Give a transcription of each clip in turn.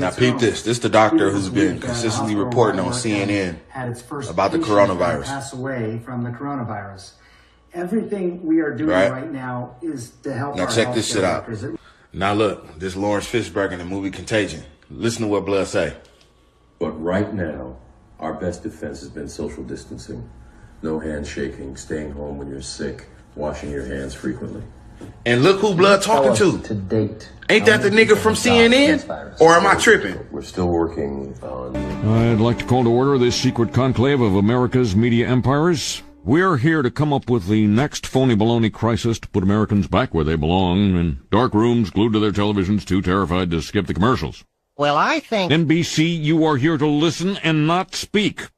Now peep this. This is the doctor who's been consistently reporting on CNN about the coronavirus. Pass away from the coronavirus. Everything we are doing right now is to help. Now check this shit out. Now look, this Lawrence Fishburne in the movie Contagion. Listen to what Blood say. But right now, our best defense has been social distancing. No handshaking, staying home when you're sick, washing your hands frequently. And look who Blood talking to date. Ain't that the nigga from CNN? Or am I tripping? We're still working on... I'd like to call to order this secret conclave of America's media empires. We're here to come up with the next phony baloney crisis to put Americans back where they belong, in dark rooms glued to their televisions, too terrified to skip the commercials. Well, I think... NBC, you are here to listen and not speak.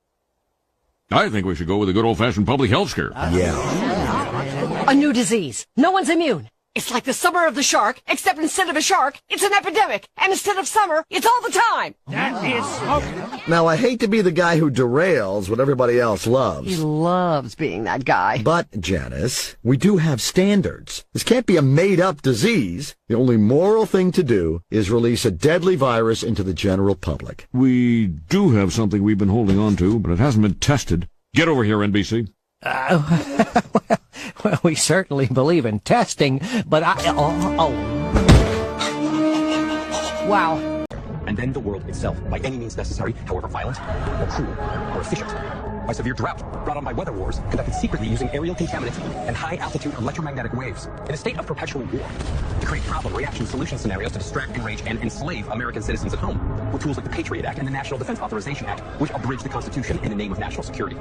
I think we should go with a good old-fashioned public health scare. A new disease. No one's immune. It's like the summer of the shark, except instead of a shark, it's an epidemic. And instead of summer, it's all the time. That is so... Now, I hate to be the guy who derails what everybody else loves. He loves being that guy. But, Janice, we do have standards. This can't be a made-up disease. The only moral thing to do is release a deadly virus into the general public. We do have something we've been holding on to, but it hasn't been tested. Get over here, NBC. Well, we certainly believe in testing, but Wow. And then the world itself, by any means necessary, however violent, or cruel, or efficient, by severe drought, brought on by weather wars, conducted secretly using aerial contaminants and high-altitude electromagnetic waves, in a state of perpetual war, to create problem, reaction, solution scenarios to distract, enrage, and enslave American citizens at home, with tools like the Patriot Act and the National Defense Authorization Act, which abridge the Constitution in the name of national security.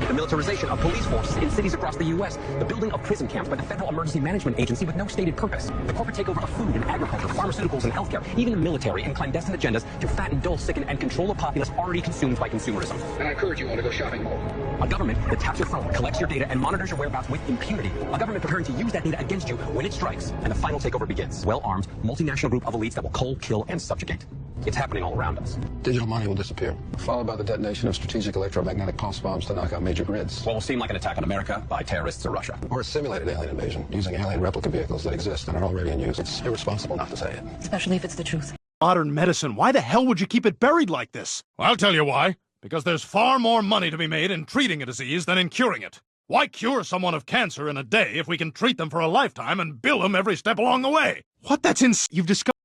The militarization of police forces in cities across the U.S., the building of prison camps by the Federal Emergency Management Agency with no stated purpose, the corporate takeover of food and agriculture, pharmaceuticals and healthcare, even the military, and clandestine agendas to fatten, dull, sicken, and control a populace already consumed by consumerism. And I encourage you all to go shopping more. A government that taps your phone, collects your data, and monitors your whereabouts with impunity. A government preparing to use that data against you when it strikes, and the final takeover begins. Well-armed, multinational group of elites that will cold, kill, and subjugate. It's happening all around us. Digital money will disappear, followed by the detonation of strategic electromagnetic pulse bombs to knock out major grids. What will seem like an attack on America by terrorists or Russia. Or a simulated alien invasion, using alien replica vehicles that exist and are already in use. It's irresponsible not to say it. Especially if it's the truth. Modern medicine, why the hell would you keep it buried like this? Well, I'll tell you why. Because there's far more money to be made in treating a disease than in curing it. Why cure someone of cancer in a day if we can treat them for a lifetime and bill them every step along the way? What? You've discovered...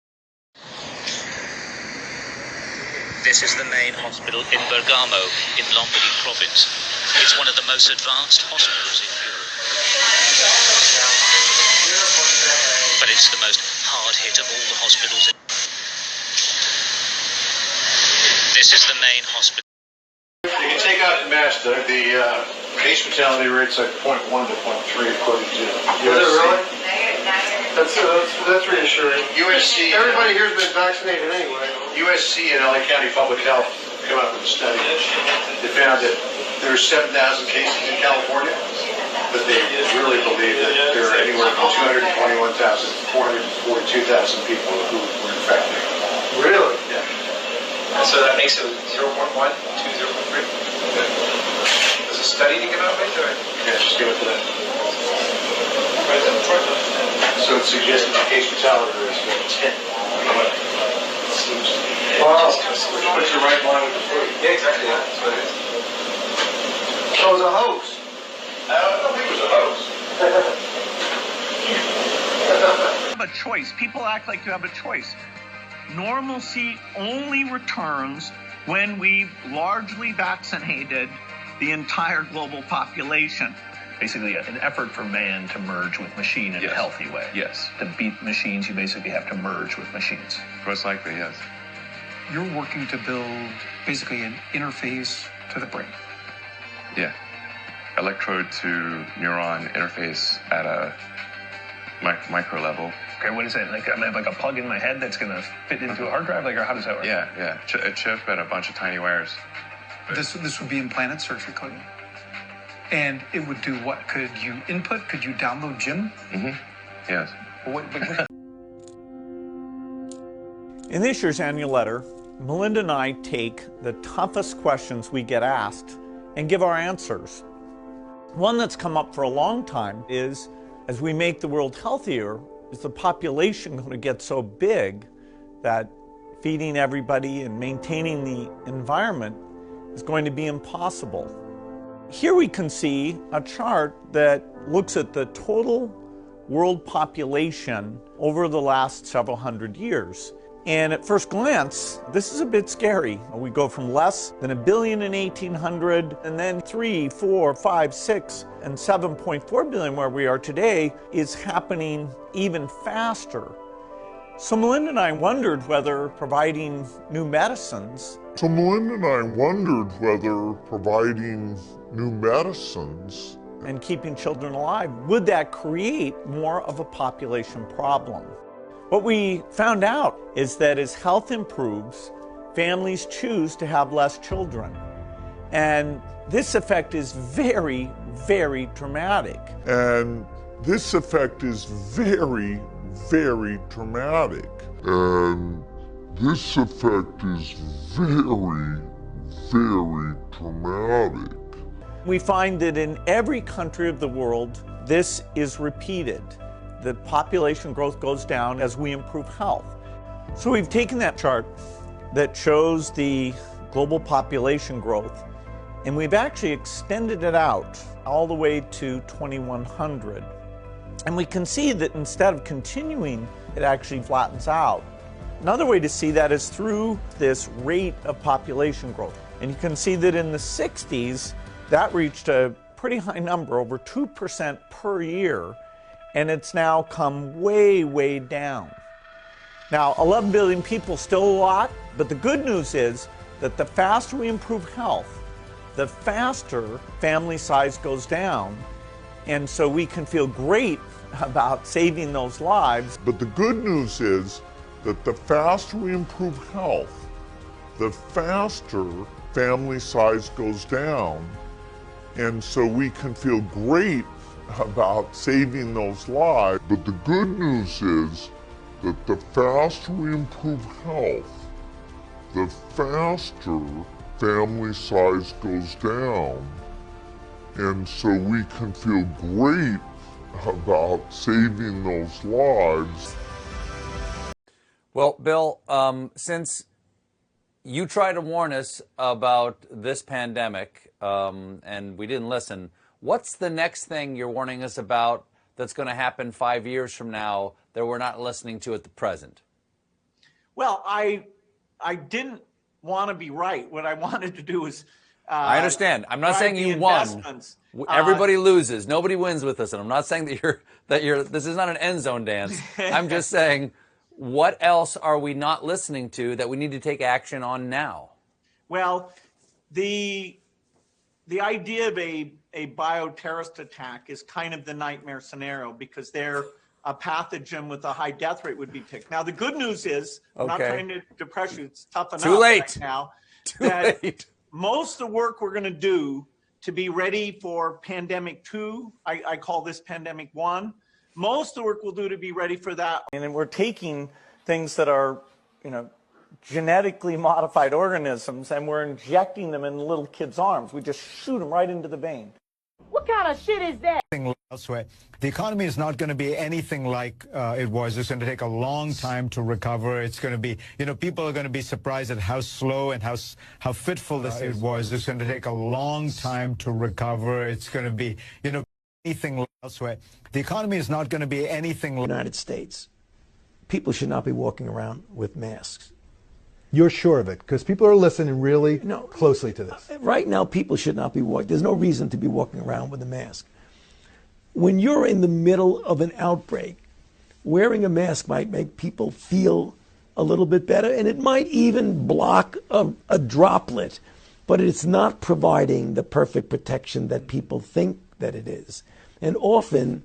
This is the main hospital in Bergamo, in Lombardy province. It's one of the most advanced hospitals in Europe. But it's the most hard-hit of all the hospitals in... This is the main hospital. You can take out the mask, Doug. The case fatality rate's like 0.1 to 0.3 according to USC. Is it really? That's reassuring. USC. Everybody here's been vaccinated anyway. USC and LA County Public Health came up with a study. They found that there are 7,000 cases in California, but they really believe that there are anywhere from 221,000 to 442,000 people who were infected. Really? Yeah. And so that makes it 0.1 to 0.3. Does a study to give out by? Yeah, just give it to them. So it suggests that the case fatality rate is 10. Seems to be. Wow. Which puts you right in line with the flu. Yeah, exactly. Yeah. That's what it is. So it was a hoax. I don't think it was a hoax. You have a choice. People act like you have a choice. Normalcy only returns when we've largely vaccinated the entire global population. Basically, an effort for man to merge with machine in a healthy way. Yes. To beat machines, you basically have to merge with machines. Most likely, yes. You're working to build basically an interface to the brain. Yeah. Electrode to neuron interface at a micro level. Okay, what is it? Like, I have like a plug in my head that's going to fit into a hard drive? Like, or how does that work? Yeah. A chip and a bunch of tiny wires. This would be implanted surgically. And it would do what? Could you input? Could you download Jim? Mm-hmm. Yes. In this year's annual letter, Melinda and I take the toughest questions we get asked and give our answers. One that's come up for a long time is, as we make the world healthier, is the population going to get so big that feeding everybody and maintaining the environment is going to be impossible. Here we can see a chart that looks at the total world population over the last several hundred years. And at first glance, this is a bit scary. We go from less than 1 billion in 1800, and then 3, 4, 5, 6, and 7.4 billion where we are today is happening even faster. So Melinda and I wondered whether providing new medicines and keeping children alive, would that create more of a population problem? What we found out is that as health improves, families choose to have less children. And this effect is very, very dramatic. And this effect is very, very dramatic. And this effect is very, very dramatic. We find that in every country of the world, this is repeated. The population growth goes down as we improve health. So we've taken that chart that shows the global population growth, and we've actually extended it out all the way to 2100. And we can see that instead of continuing, it actually flattens out. Another way to see that is through this rate of population growth. And you can see that in the 60s, that reached a pretty high number, over 2% per year, and it's now come way, way down. Now, 11 billion people, still a lot, but the good news is that the faster we improve health, the faster family size goes down, and so we can feel great about saving those lives. But the good news is that the faster we improve health, the faster family size goes down, and so we can feel great about saving those lives. But the good news is that the faster we improve health, the faster family size goes down, and so we can feel great about saving those lives. Well, Bill, since you tried to warn us about this pandemic and we didn't listen, what's the next thing you're warning us about that's going to happen 5 years from now that we're not listening to at the present? Well, I didn't want to be right. What I wanted to do was I understand. I'm not saying you won. Everybody loses. Nobody wins with this, and I'm not saying that you're. This is not an end zone dance. I'm just saying, what else are we not listening to that we need to take action on now? Well, the idea of a bioterrorist attack is kind of the nightmare scenario because they're a pathogen with a high death rate would be picked. Now, the good news is, I'm not trying to depress you, it's tough enough Too late. right now. Too late. Most of the work we're going to do to be ready for pandemic 2, I call this pandemic 1, most of the work we'll do to be ready for that. And then we're taking things that are, genetically modified organisms, and we're injecting them in little kids' arms. We just shoot them right into the vein. What kind of shit is that? Elsewhere, the economy is not going to be anything like it was. It's going to take a long time to recover. It's going to be, people are going to be surprised at how slow and how fitful it was. It's going to take a long time to recover. It's going to be, anything elsewhere. The economy is not going to be anything like the United States. People should not be walking around with masks. You're sure of it? Because people are listening really closely to this. Right now, people should not be walking. There's no reason to be walking around with a mask. When you're in the middle of an outbreak, wearing a mask might make people feel a little bit better, and it might even block a droplet, but it's not providing the perfect protection that people think that it is. And often,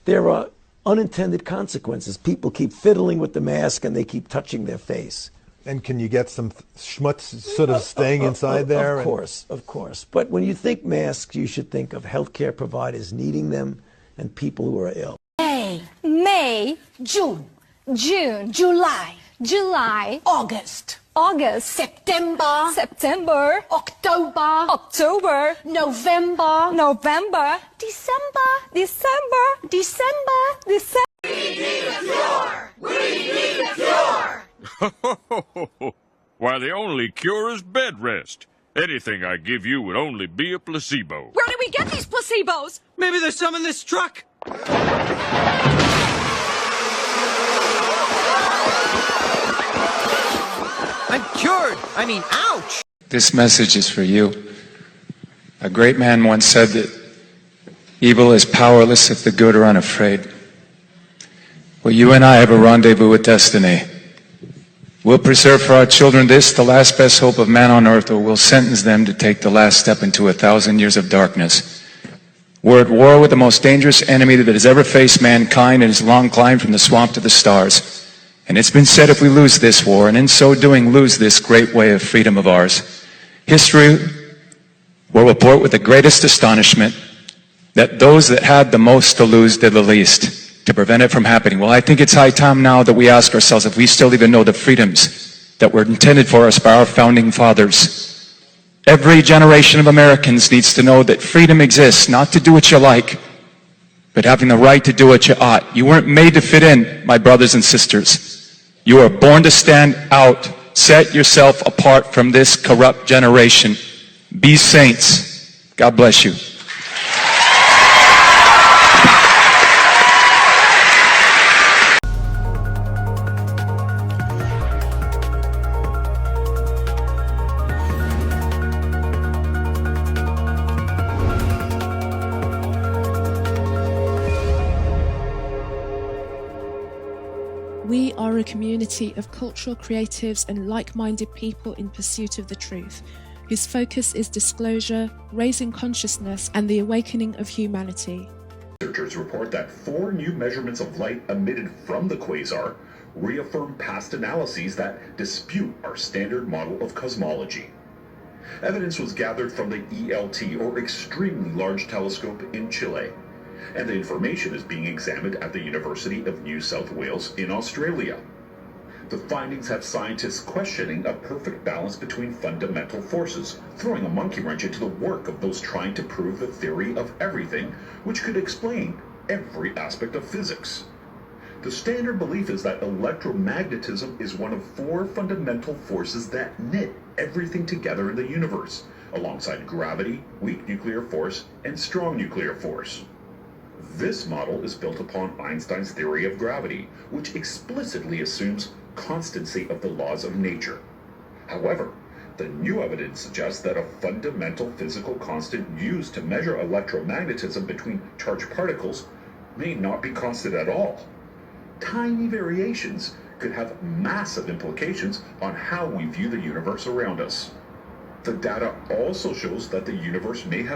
there are unintended consequences. People keep fiddling with the mask, and they keep touching their face. And can you get some schmutz sort of staying inside there? Of course. But when you think masks, you should think of healthcare providers needing them and people who are ill. May, June, July, August, September, October, November, December. We need a cure! We need a cure! Why, the only cure is bed rest. Anything I give you would only be a placebo. Where do we get these placebos? Maybe there's some in this truck. I'm cured. I mean, ouch. This message is for you. A great man once said that evil is powerless if the good are unafraid. Well, you and I have a rendezvous with destiny. We'll preserve for our children this, the last best hope of man on earth, or we'll sentence them to take the last step into 1,000 years of darkness. We're at war with the most dangerous enemy that has ever faced mankind in his long climb from the swamp to the stars. And it's been said if we lose this war, and in so doing lose this great way of freedom of ours, history will report with the greatest astonishment that those that had the most to lose did the least to prevent it from happening. Well, I think it's high time now that we ask ourselves if we still even know the freedoms that were intended for us by our founding fathers. Every generation of Americans needs to know that freedom exists, not to do what you like, but having the right to do what you ought. You weren't made to fit in, my brothers and sisters. You are born to stand out. Set yourself apart from this corrupt generation. Be saints. God bless you. We are a community of cultural creatives and like-minded people in pursuit of the truth, whose focus is disclosure, raising consciousness, and the awakening of humanity. Researchers report that 4 new measurements of light emitted from the quasar reaffirm past analyses that dispute our standard model of cosmology. Evidence was gathered from the ELT, or Extremely Large Telescope, in Chile, and the information is being examined at the University of New South Wales in Australia. The findings have scientists questioning a perfect balance between fundamental forces, throwing a monkey wrench into the work of those trying to prove the theory of everything, which could explain every aspect of physics. The standard belief is that electromagnetism is one of 4 fundamental forces that knit everything together in the universe, alongside gravity, weak nuclear force, and strong nuclear force. This model is built upon Einstein's theory of gravity, which explicitly assumes constancy of the laws of nature. However, the new evidence suggests that a fundamental physical constant used to measure electromagnetism between charged particles may not be constant at all. Tiny variations could have massive implications on how we view the universe around us. The data also shows that the universe may have